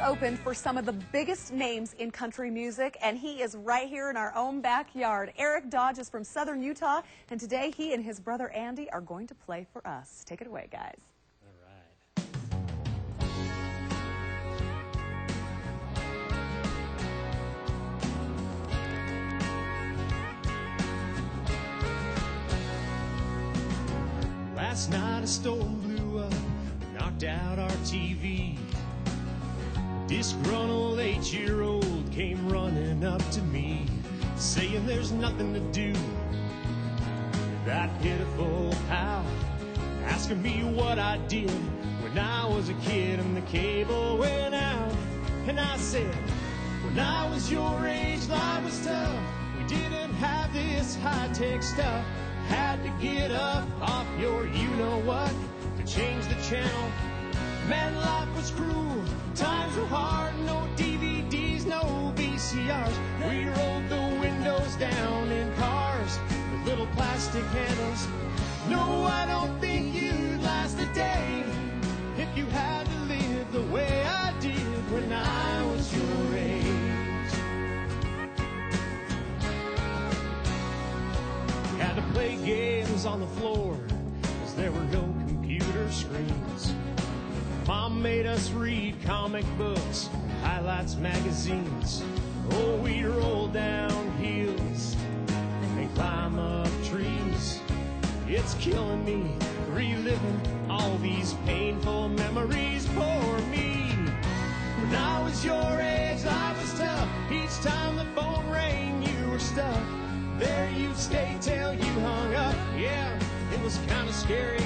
opened for some of the biggest names in country music, and he is right here in our own backyard. Eric Dodge is from Southern Utah, and today he and his brother Andy are going to play for us. Take it away, guys. Last night a storm blew up, knocked out our TV. Disgruntled 8-year-old came running up to me, saying there's nothing to do. That pitiful pal, asking me what I did when I was a kid and the cable went out. And I said, when I was your age, life was tough. We didn't have this high-tech stuff. Had to get up off your you-know-what to change the channel. Man, life was cruel, times were hard, no DVDs, no VCRs. We rolled the windows down in cars with little plastic handles. No, I don't think you'd last a day if you had to live the way I did when I was your age. Had to play games on the floor, 'cause there were no computer screens. Mom made us read comic books, highlights magazines. Oh, we'd roll down hills and climb up trees. It's killing me, reliving all these painful memories. Poor me. When I was your age, life was tough. Each time the phone rang, you were stuck. There you'd stay till you hung up. Yeah, it was kind of scary.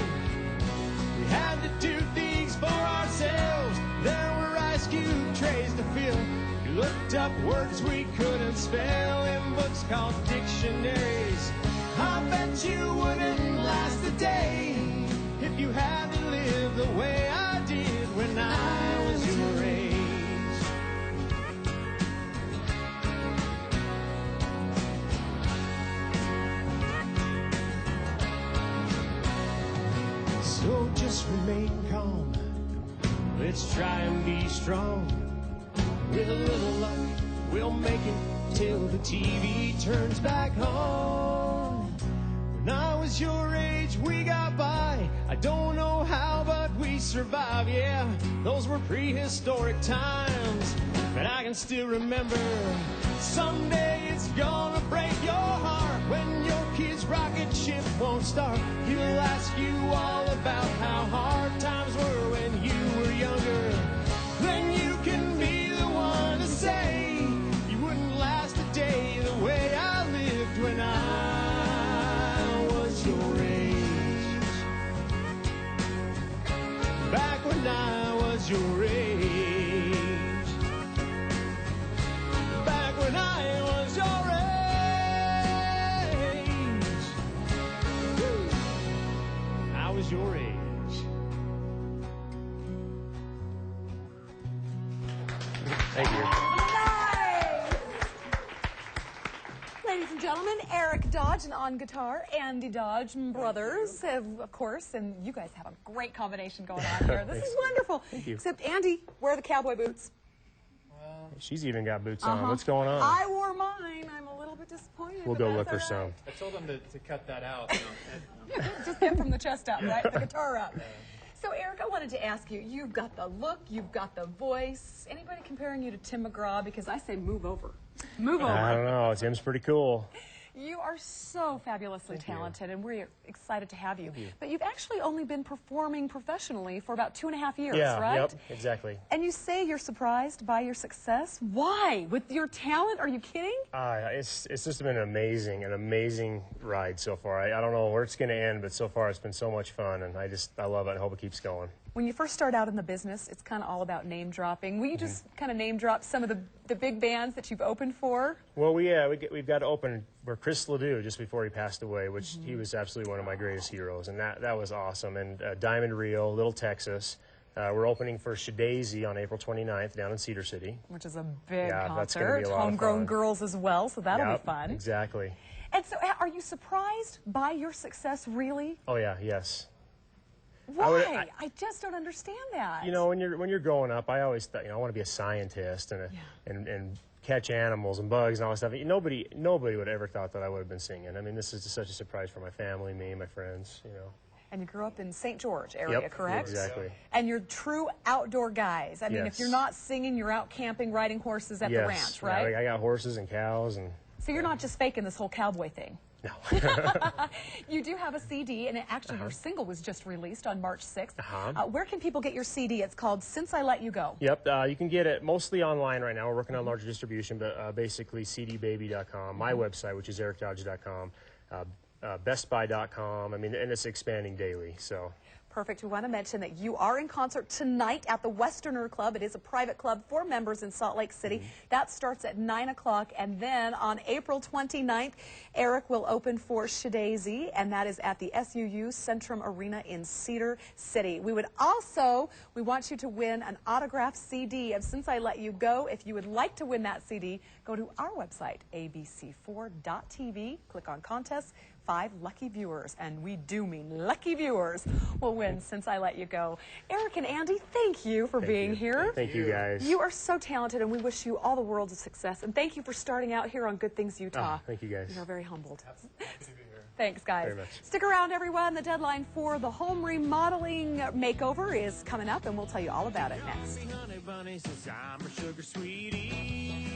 We had to do things for ourselves. There were ice cube trays to fill. We looked up words we couldn't spell in books called dictionaries. I bet you wouldn't last a day if you had to live the way I did when I was your age. So just remain calm, let's try and be strong. With a little luck, we'll make it till the TV turns back on. When I was your age, we got by. I don't know how, but we survived, yeah. Those were prehistoric times, but I can still remember. Someday it's gonna break your heart when your kid's rocket ship won't start. He'll ask you all about how hard times were when you were younger. Then you can be the one to say you wouldn't last a day the way I lived when I was your age. Back when I was your age. Back when I was your age. Woo. I was your age. Thank you. Nice! Ladies and gentlemen, Eric Dodge, and on guitar, Andy Dodge, brothers, of course, and you guys have a great combination going on here. This is wonderful. Thank you. Except Andy, where are the cowboy boots? She's even got boots on. What's going on? I wore mine. I'm a little bit disappointed. We'll but go that's look for all right. some. I told them to cut that out. Just get from the chest up, right? The guitar up. So, Eric, I wanted to ask you, you've got the look, you've got the voice. Anybody comparing you to Tim McGraw? Because I say move over. Move over. I don't know. Tim's pretty cool. You are so fabulously talented, and we're excited to have you. But you've actually only been performing professionally for about 2.5 years, right? Yep, exactly. And you say you're surprised by your success. Why? With your talent? Are you kidding? It's just been an amazing ride so far. I don't know where it's going to end, but so far it's been so much fun, and I love it. I hope it keeps going. When you first start out in the business, it's kind of all about name dropping. Will you just kind of name drop some of the big bands that you've opened for? Well, we've got to open for Chris Ledoux just before he passed away, which he was absolutely one of my greatest heroes, and that was awesome. And Diamond Rio, Little Texas. We're opening for Shadazy on April 29th down in Cedar City. Which is a big Yeah, concert. that's gonna be a lot of Homegrown fun. girls as well, so that'll be fun. Exactly. And so are you surprised by your success, really? Oh, yeah, yes. Why? I just don't understand that. You know, when you're growing up, I always thought, I want to be a scientist and catch animals and bugs and all that stuff. Nobody would have ever thought that I would have been singing. I mean, this is just such a surprise for my family, me, my friends, And you grew up in St. George area, Yep, correct? exactly. And you're true outdoor guys. I mean, if Yes. you're not singing, you're out camping, riding horses at the ranch, right? I got horses and cows and. So you're not just faking this whole cowboy thing. No. You do have a CD, and actually your single was just released on March 6th. Uh-huh. Where can people get your CD? It's called Since I Let You Go. Yep, you can get it mostly online right now. We're working on larger distribution, but basically cdbaby.com, my website, which is ericdodge.com, bestbuy.com. I mean, and it's expanding daily, so. Perfect. We want to mention that you are in concert tonight at the Westerner Club. It is a private club for members in Salt Lake City. That starts at 9 o'clock. And then on April 29th, Eric will open for Shadazy, and that is at the SUU Centrum Arena in Cedar City. We want you to win an autographed CD of Since I Let You Go. If you would like to win that CD, go to our website, abc4.tv, click on contests. 5 lucky viewers, and we do mean lucky viewers, will win Since I Let You Go. Eric and Andy, thank you for being here. Thank you, guys. You are so talented, and we wish you all the world's of success. And thank you for starting out here on Good Things Utah. Thank you, guys. You are very humbled. Happy to be here. Thanks, guys. Very much. Stick around, everyone. The deadline for the home remodeling makeover is coming up, and we'll tell you all about it next. Honey bunny says I'm a sugar sweetie.